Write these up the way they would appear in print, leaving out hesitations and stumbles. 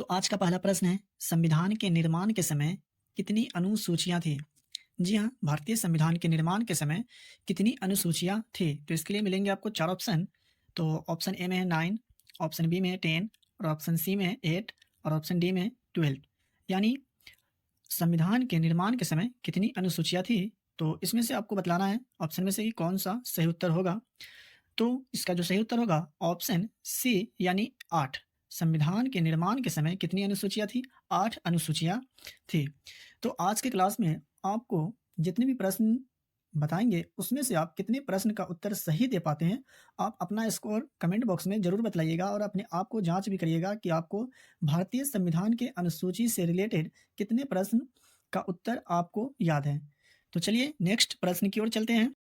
तो आज का पहला प्रश्न है, संविधान के निर्माण के समय कितनी अनुसूचियाँ थी? जी हाँ, भारतीय संविधान के निर्माण के समय कितनी अनुसूचियाँ थी? तो इसके लिए मिलेंगे आपको 4 ऑप्शन। तो ऑप्शन ए में है 9, ऑप्शन बी में है 10 और ऑप्शन सी में है 8 और ऑप्शन डी में है 12। यानी संविधान के निर्माण के समय कितनी अनुसूचियाँ थी? तो इसमें से आपको बतलाना है ऑप्शन में से कि कौन-सा सही उत्तर होगा। तो इसका जो सही उत्तर होगा ऑप्शन सी यानी 8। संविधान के निर्माण के समय कितनी अनुसूचियाँ थी? 8 अनुसूचियाँ थी। तो आज के क्लास में आपको जितने भी प्रश्न बताएँगे, उसमें से आप कितने प्रश्न का उत्तर सही दे पाते हैं, आप अपना स्कोर कमेंट बॉक्स में ज़रूर बताइएगा और अपने आप को जाँच भी करिएगा कि आपको भारतीय संविधान के अनुसूची से रिलेटेड कितने प्रश्न का उत्तर आपको याद है। तो चलिए नेक्स्ट प्रश्न की ओर चलते हैं।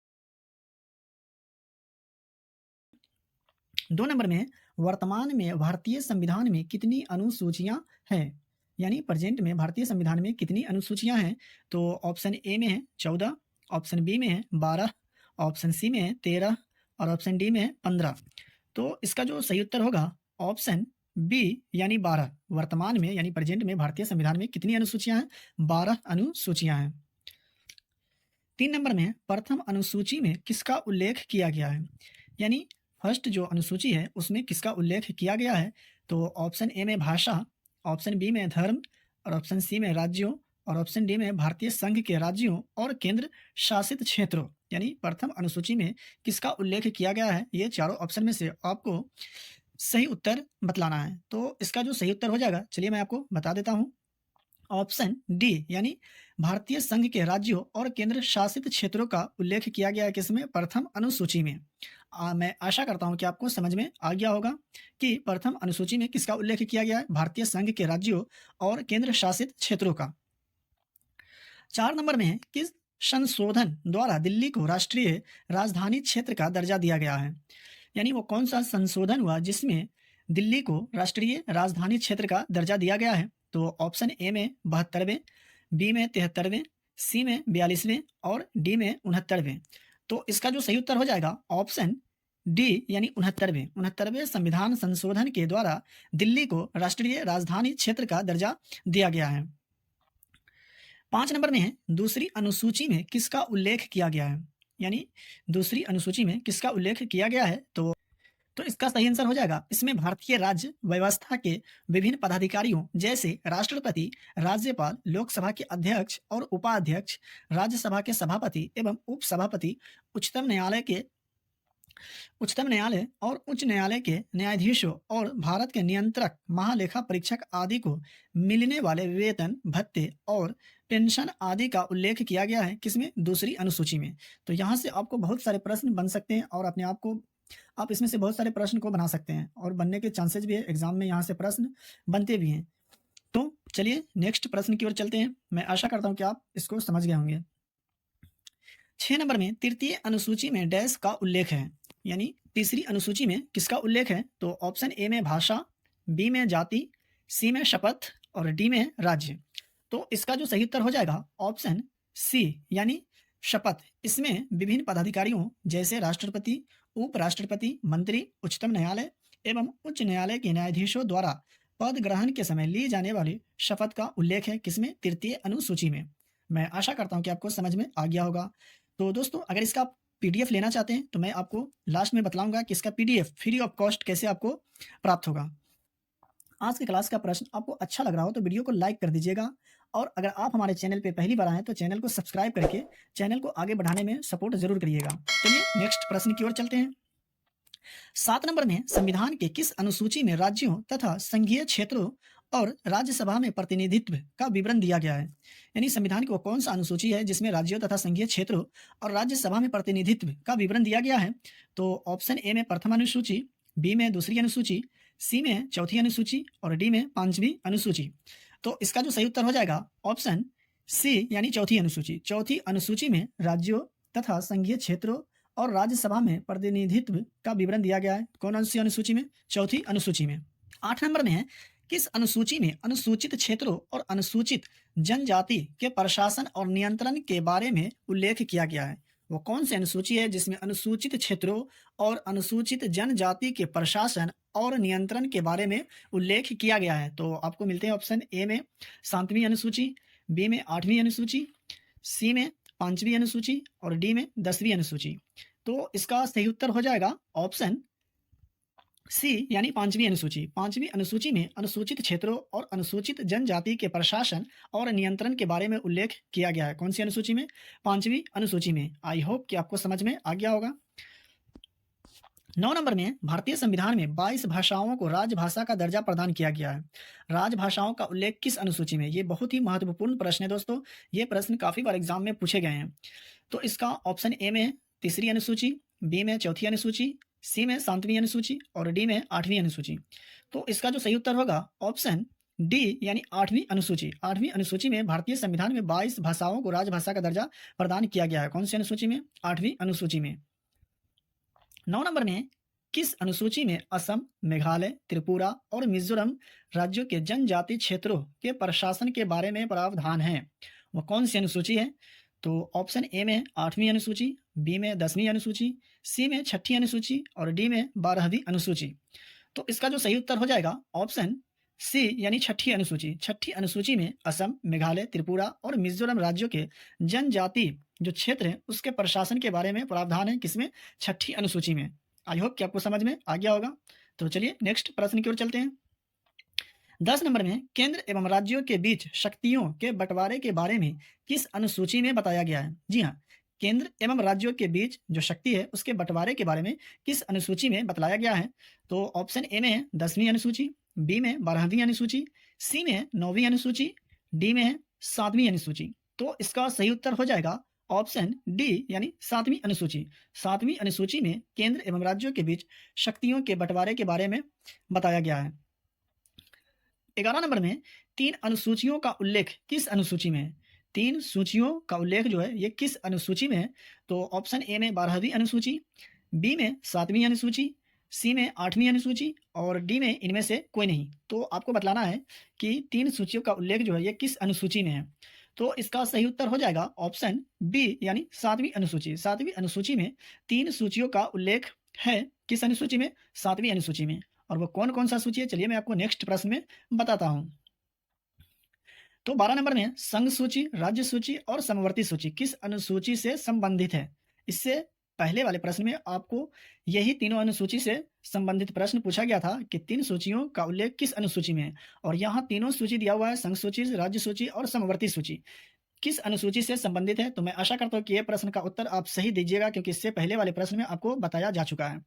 2 नंबर में वर्तमान में भारतीय संविधान में कितनी अनुसूचियाँ हैं? यानी प्रेज़ेंट में भारतीय संविधान में कितनी अनुसूचियाँ हैं? तो ऑप्शन ए में है 14, ऑप्शन बी में है 12, ऑप्शन सी में है 13 और ऑप्शन डी में है 15। तो इसका जो सही उत्तर होगा ऑप्शन बी यानी 12। वर्तमान में यानी प्रेज़ेंट में भारतीय संविधान में कितनी अनुसूचियाँ हैं? 12 अनुसूचियाँ हैं। 3 नंबर में प्रथम अनुसूची में किसका उल्लेख किया गया है? यानी फर्स्ट जो अनुसूची है उसमें किसका उल्लेख किया गया है? तो ऑप्शन ए में भाषा, ऑप्शन बी में धर्म और ऑप्शन सी में राज्यों और ऑप्शन डी में भारतीय संघ के राज्यों और केंद्र शासित क्षेत्रों। यानी प्रथम अनुसूची में किसका उल्लेख किया गया है? ये चारों ऑप्शन में से आपको सही उत्तर बतलाना है। तो इसका जो सही उत्तर हो जाएगा, चलिए मैं आपको बता देता हूँ। ऑप्शन डी यानी भारतीय संघ के राज्यों और केंद्र शासित क्षेत्रों का उल्लेख किया गया है किसमें? प्रथम अनुसूची में। मैं आशा करता हूं कि आपको समझ में आ गया होगा कि प्रथम अनुसूची में किसका उल्लेख किया गया है? भारतीय संघ के राज्यों और केंद्र शासित क्षेत्रों का। 4 नंबर में है किस संशोधन द्वारा दिल्ली को राष्ट्रीय राजधानी क्षेत्र का दर्जा दिया गया है? यानी वो कौन सा संशोधन हुआ जिसमें दिल्ली को राष्ट्रीय राजधानी क्षेत्र का दर्जा दिया गया है? तो ऑप्शन ए में 72वें, बी में 73वें, सी में 42वें और डी में 69वें। तो इसका जो सही उत्तर हो जाएगा ऑप्शन डी यानी 69वें संविधान संशोधन के द्वारा दिल्ली को राष्ट्रीय राजधानी क्षेत्र का दर्जा दिया गया है। 5 नंबर में है दूसरी अनुसूची में किसका उल्लेख किया गया है? यानी दूसरी अनुसूची में किसका उल्लेख किया गया है? तो इसका सही आंसर हो जाएगा, इसमें भारतीय राज्य व्यवस्था के विभिन्न पदाधिकारियों जैसे राष्ट्रपति, राज्यपाल, लोकसभा के अध्यक्ष और उपाध्यक्ष, राज्यसभा के सभापति एवं उपसभापति, उच्चतम न्यायालय के उच्चतम न्यायालय और उच्च न्यायालय के न्यायाधीशों और भारत के नियंत्रक, महालेखा परीक्षक आदि को मिलने वाले वेतन, भत्ते और पेंशन आदि का उल्लेख किया गया है किसमें? दूसरी अनुसूची में। तो यहाँ से आपको बहुत सारे प्रश्न बन सकते हैं और अपने आप को आप इसमें से बहुत सारे प्रश्न को बना सकते हैं और बनने के चांसेस भी है, एग्जाम में यहाँ से प्रश्न बनते भी हैं। तो चलिए नेक्स्ट प्रश्न की ओर चलते हैं। मैं आशा करता हूँ कि आप इसको समझ गए होंगे। 6 नंबर में तृतीय अनुसूची में डैश का उल्लेख है, यानी तीसरी अनुसूची में किसका उल्लेख है? तो ऑप्शन ए में भाषा, बी में जाति, सी में शपथ और डी में राज्य। तो इसका जो सही उत्तर हो जाएगा ऑप्शन सी यानी शपथ। इसमें विभिन्न पदाधिकारियों जैसे राष्ट्रपति, उपराष्ट्रपति, मंत्री, उच्चतम न्यायालय एवं उच्च न्यायालय के न्यायाधीशों द्वारा पद ग्रहण के समय ली जाने वाली शपथ का उल्लेख है किसमें? तृतीय अनुसूची में। मैं आशा करता हूं कि आपको समझ में आ गया होगा। तो दोस्तों अगर इसका पीडीएफ लेना चाहते हैं तो मैं आपको लास्ट में बतलाऊंगा कि इसका पीडीएफ फ्री ऑफ कॉस्ट कैसे आपको प्राप्त होगा। आज की क्लास का प्रश्न आपको अच्छा लग रहा हो तो वीडियो को लाइक कर दीजिएगा और अगर आप हमारे चैनल पे पहली बार आए तो चैनल को सब्सक्राइब करके चैनल को आगे बढ़ाने में सपोर्ट जरूर करिएगा। चलिए नेक्स्ट प्रश्न की ओर चलते हैं। 7 नंबर में संविधान के किस अनुसूची में राज्यों तथा संघीय क्षेत्रों और राज्यसभा में प्रतिनिधित्व का विवरण दिया गया है? यानी संविधान की वो कौन सा अनुसूची है जिसमें राज्यों तथा संघीय क्षेत्रों और राज्यसभा में प्रतिनिधित्व का विवरण दिया गया है? तो ऑप्शन ए में प्रथम अनुसूची, बी में दूसरी अनुसूची, सी में चौथी अनुसूची और डी में पांचवी अनुसूची। तो इसका जो सही उत्तर हो जाएगा ऑप्शन सी यानी चौथी अनुसूची। चौथी अनुसूची में राज्यों तथा संघीय क्षेत्रों और राज्यसभा में प्रतिनिधित्व का विवरण दिया गया है। कौन सी अनुसूची में? चौथी अनुसूची में। 8 नंबर में है किस अनुसूची में अनुसूचित क्षेत्रों और अनुसूचित जनजाति के प्रशासन और नियंत्रण के बारे में उल्लेख किया गया है? वो कौन सी अनुसूची है जिसमें अनुसूचित क्षेत्रों और अनुसूचित जनजाति के प्रशासन और नियंत्रण के बारे में उल्लेख किया गया है? तो आपको मिलते हैं ऑप्शन ए में 7वीं अनुसूची, बी में 8वीं अनुसूची, सी में 5वीं अनुसूची और डी में 10वीं अनुसूची। तो इसका सही उत्तर हो जाएगा ऑप्शन सी यानी 5वीं अनुसूची। 5वीं अनुसूची में अनुसूचित क्षेत्रों और अनुसूचित जनजाति के प्रशासन और नियंत्रण के बारे में उल्लेख किया गया है। कौन सी अनुसूची में? 5वीं अनुसूची में। आई होप कि आपको समझ में आ गया होगा। 9 नंबर में भारतीय संविधान में 22 भाषाओं को राजभाषा का दर्जा प्रदान किया गया है। राजभाषाओं का उल्लेख किस अनुसूची में? ये बहुत ही महत्वपूर्ण प्रश्न है दोस्तों। ये प्रश्न काफी बार एग्जाम में पूछे गए हैं। तो इसका ऑप्शन ए में 3री अनुसूची, बी में 4थी अनुसूची, सी में 7वीं अनुसूची और डी में 8वीं अनुसूची। तो इसका जो सही उत्तर होगा ऑप्शन डी यानी 8वीं अनुसूची। 8वीं अनुसूची में भारतीय संविधान में 22 भाषाओं को राजभाषा का दर्जा प्रदान किया गया है। कौन सी अनुसूची में? 8वीं अनुसूची में। 9 नंबर में किस अनुसूची में असम, मेघालय, त्रिपुरा और मिजोरम राज्यों के जनजाति क्षेत्रों के प्रशासन के बारे में प्रावधान है? वो कौन सी अनुसूची है? तो ऑप्शन ए में 8वीं अनुसूची, बी में 10वीं अनुसूची, सी में 6ठी अनुसूची और डी में 12वीं अनुसूची। तो इसका जो सही उत्तर हो जाएगा ऑप्शन सी यानी 6ठी अनुसूची। 6ठी अनुसूची में असम, मेघालय, त्रिपुरा और मिजोरम राज्यों के जनजाति जो क्षेत्र है उसके प्रशासन के बारे में प्रावधान है। किसमें? 6ठी अनुसूची में। आई होप कि आपको समझ में आ गया होगा। तो चलिए नेक्स्ट प्रश्न की ओर चलते हैं। 10 नंबर में केंद्र एवं राज्यों के बीच शक्तियों के बंटवारे के बारे में किस अनुसूची में बताया गया है? जी हाँ, केंद्र एवं राज्यों के बीच जो शक्ति है उसके बंटवारे के बारे में किस अनुसूची में बताया गया है? तो ऑप्शन ए में है 10वीं अनुसूची, बी में 12वीं अनुसूची, सी में है 9वीं अनुसूची, डी में है 7वीं अनुसूची। तो इसका सही उत्तर हो जाएगा ऑप्शन डी यानी 7वीं अनुसूची। 7वीं अनुसूची में केंद्र एवं राज्यों के बीच शक्तियों के बंटवारे के बारे में बताया गया है। 11 नंबर में 3 अनुसूचियों का उल्लेख किस अनुसूची में है? 3 सूचियों का उल्लेख जो है ये किस अनुसूची में है? तो ऑप्शन ए में 12वीं अनुसूची, बी में 7वीं अनुसूची, सी में 8वीं अनुसूची और डी में इनमें से कोई नहीं। तो आपको बतलाना है कि 3 सूचियों का उल्लेख जो है ये किस अनुसूची में है। तो इसका सही उत्तर हो जाएगा ऑप्शन बी यानी 7वीं अनुसूची। 7वीं अनुसूची में 3 सूचियों का उल्लेख है। किस अनुसूची में? 7वीं अनुसूची में। और वो कौन कौन सा सूची है चलिए मैं आपको नेक्स्ट प्रश्न में बताता हूं। तो 12 नंबर में संघ सूची, राज्य सूची और समवर्ती सूची किस अनुसूची से संबंधित है? इससे पहले वाले प्रश्न में आपको यही तीनों अनुसूची से संबंधित प्रश्न पूछा गया था कि 3 सूचियों का उल्लेख किस अनुसूची में है, और यहाँ तीनों सूची दिया हुआ है, संघ सूची, राज्य सूची और समवर्ती सूची किस अनुसूची से संबंधित है। तो मैं आशा करता हूँ कि यह प्रश्न का उत्तर आप सही दीजिएगा, क्योंकि इससे पहले वाले प्रश्न में आपको बताया जा चुका है।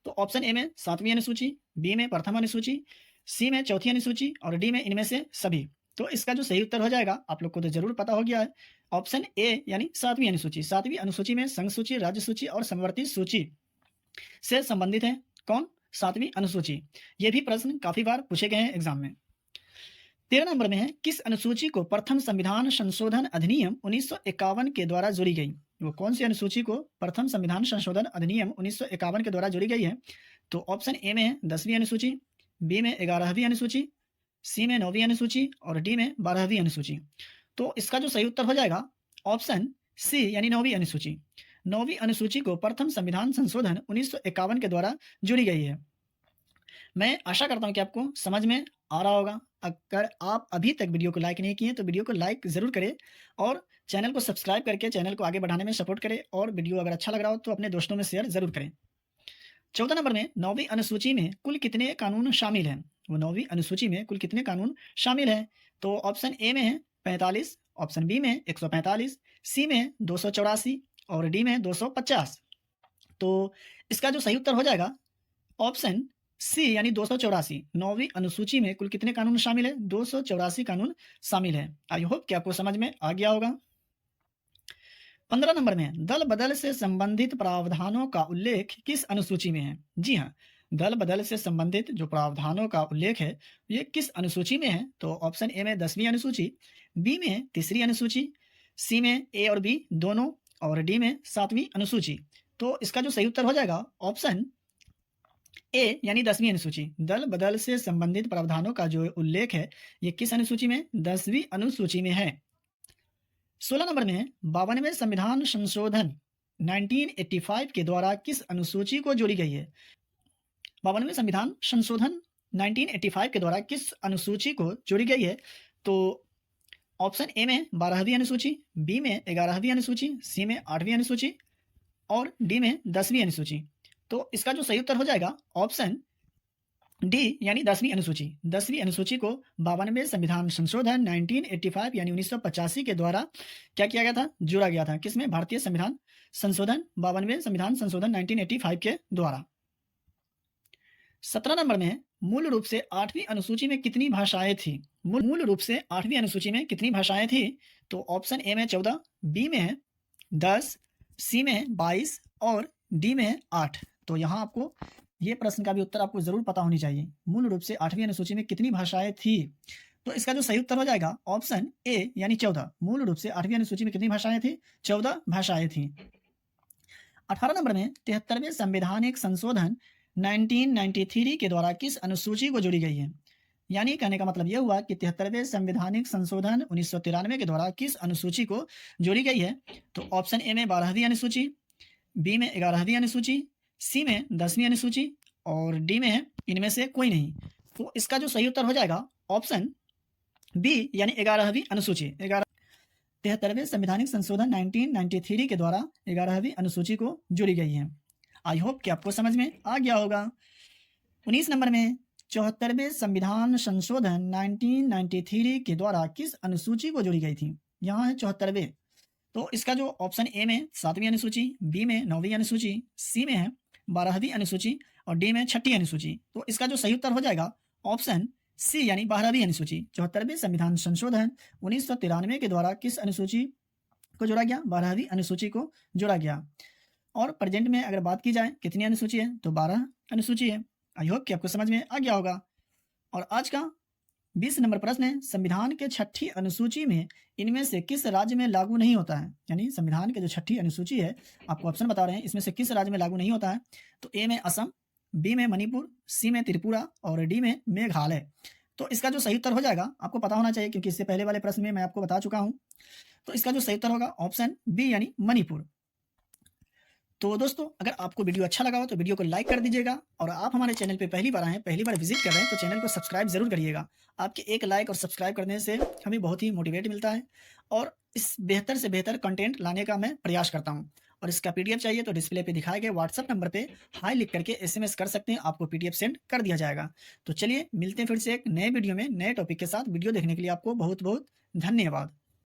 तो ऑप्शन ए में 7वीं अनुसूची, बी में प्रथम अनुसूची, सी में चौथी अनुसूची और डी में इनमें से सभी। तो इसका जो सही उत्तर हो जाएगा आप लोग को तो जरूर पता हो गया है, ऑप्शन ए यानी 7वीं अनुसूची। 7वीं अनुसूची में संघ सूची, राज्य सूची और समवर्ती सूची से संबंधित है। कौन? 7वीं अनुसूची। ये भी प्रश्न काफी बार पूछे गए हैं एग्जाम में। 13 नंबर में है किस अनुसूची को प्रथम संविधान संशोधन अधिनियम 1951 के द्वारा जोड़ी गई? वो कौन सी अनुसूची को प्रथम संविधान संशोधन अधिनियम 1951 के द्वारा जोड़ी गई है? तो ऑप्शन ए में है 10वीं अनुसूची, बी में 11वीं अनुसूची, सी में 9वीं अनुसूची और डी में 12वीं अनुसूची। तो इसका जो सही उत्तर हो जाएगा ऑप्शन सी यानी 9वीं अनुसूची। 9वीं अनुसूची को प्रथम संविधान संशोधन 1951 के द्वारा जोड़ी गई है। मैं आशा करता हूं कि आपको समझ में आ रहा होगा। अगर आप अभी तक वीडियो को लाइक नहीं किए तो वीडियो को लाइक जरूर करें और चैनल को सब्सक्राइब करके चैनल को आगे बढ़ाने में सपोर्ट करें, और वीडियो अगर अच्छा लग रहा हो तो अपने दोस्तों में शेयर जरूर करें। 14 नंबर में 9वीं अनुसूची में कुल कितने कानून शामिल हैं? वो 9वीं अनुसूची में कुल कितने कानून शामिल हैं? तो ऑप्शन ए में है 45, ऑप्शन बी में 145, सी में 284 और डी में 250। तो इसका जो सही उत्तर हो जाएगा ऑप्शन सी यानी 284। 9वीं अनुसूची में कुल कितने कानून शामिल है? 284 कानून शामिल है। आई होप कि आपको समझ में आ गया होगा। 15 नंबर में दल बदल से संबंधित प्रावधानों का उल्लेख किस अनुसूची में है? जी हाँ, दल बदल से संबंधित जो प्रावधानों का उल्लेख है ये किस अनुसूची में है? तो ऑप्शन ए में 10वीं अनुसूची, बी में 3री अनुसूची, सी में ए और बी दोनों और डी में 7वीं अनुसूची। तो इसका जो सही उत्तर हो जाएगा ऑप्शन ए यानी 10वीं अनुसूची। दल बदल से संबंधित प्रावधानों का जो उल्लेख है ये किस अनुसूची में? 10वीं अनुसूची में है। 16 नंबर में 52वें संविधान संशोधन 1985 के द्वारा किस अनुसूची को जोड़ी गई है? 52वें संविधान संशोधन 1985 के द्वारा किस अनुसूची को जोड़ी गई है? तो ऑप्शन ए में 12वीं अनुसूची, बी में 11वीं अनुसूची, सी में 8वीं अनुसूची और डी में 10वीं अनुसूची। तो इसका जो सही उत्तर हो जाएगा ऑप्शन डी यानी 10वीं अनुसूची। 10वीं अनुसूची को 52वें संविधान संशोधन 1985 यानी 1985 के द्वारा क्या किया गया था? जोड़ा गया था। किसमें? भारतीय संविधान संशोधन 52वें संविधान संशोधन 1985 के द्वारा। 17 नंबर में मूल रूप से 8वीं अनुसूची में कितनी भाषाएं थी? मूल रूप से 8वीं अनुसूची में कितनी भाषाएं थी? तो ऑप्शन ए में 14, बी में है 10, सी में है 22 और डी में है 8। तो यहाँ आपको ये प्रश्न का भी उत्तर आपको जरूर पता होनी चाहिए। मूल रूप से 8वीं अनुसूची में कितनी भाषाएं थी? तो इसका जो सही उत्तर हो जाएगा ऑप्शन ए यानी 14। मूल रूप से 8वीं अनुसूची में कितनी भाषाएं थी? 14 भाषाएं थी। 18 नंबर में 73वें संवैधानिक संशोधन 1993 के द्वारा किस अनुसूची को जोड़ी गई है? यानी कहने का मतलब यह हुआ कि 73वें संवैधानिक संशोधन 1993 के द्वारा किस अनुसूची को जोड़ी गई है? तो ऑप्शन ए में 12वीं अनुसूची, बी में 11वीं अनुसूची, सी में 10वीं अनुसूची और डी में है इनमें से कोई नहीं। तो इसका जो सही उत्तर हो जाएगा ऑप्शन बी यानी 11वीं अनुसूची। 73वें संवैधानिक संशोधन 1993 के द्वारा 11वीं अनुसूची को जोड़ी गई है। आई होप कि आपको समझ में आ गया होगा। 19 नंबर में 74वें संविधान संशोधन 1993 के द्वारा किस अनुसूची को जोड़ी गई थी? यहाँ है 74वें। तो इसका जो ऑप्शन ए में 7वीं अनुसूची, बी में 9वीं अनुसूची, सी में है 12वीं अनुसूची और डी में 6ठी अनुसूची। तो इसका जो सही उत्तर हो जाएगा ऑप्शन सी यानी 12वीं अनुसूची। 74वें संविधान संशोधन 1993 के द्वारा किस अनुसूची को जोड़ा गया? 12वीं अनुसूची को जोड़ा गया। और प्रेजेंट में अगर बात की जाए कितनी अनुसूची है? तो 12 अनुसूची है। आई होप कि आपको समझ में आ गया होगा। और आज का 20 नंबर प्रश्न है, संविधान के 6ठी अनुसूची में इनमें से किस राज्य में लागू नहीं होता है? यानी संविधान के जो 6ठी अनुसूची है आपको ऑप्शन बता रहे हैं, इसमें से किस राज्य में लागू नहीं होता है? तो ए में असम, बी में मणिपुर, सी में त्रिपुरा और डी में मेघालय। तो इसका जो सही उत्तर हो जाएगा आपको पता होना चाहिए क्योंकि इससे पहले वाले प्रश्न में मैं आपको बता चुका हूं। तो इसका जो सही उत्तर होगा ऑप्शन बी यानी मणिपुर। तो दोस्तों अगर आपको वीडियो अच्छा लगा हो तो वीडियो को लाइक कर दीजिएगा और आप हमारे चैनल पे पहली बार आए हैं, पहली बार विजिट कर रहे हैं तो चैनल को सब्सक्राइब जरूर करिएगा। आपके एक लाइक और सब्सक्राइब करने से हमें बहुत ही मोटिवेट मिलता है और इस बेहतर से बेहतर कंटेंट लाने का मैं प्रयास करता हूँ। और इसका पीडीएफ चाहिए तो डिस्प्ले पे दिखाए गए व्हाट्सएप नंबर पे हाई लिख करके एसएमएस कर सकते हैं, आपको पीडीएफ सेंड कर दिया जाएगा। तो चलिए मिलते हैं फिर से एक नए वीडियो में नए टॉपिक के साथ। वीडियो देखने के लिए आपको बहुत बहुत धन्यवाद।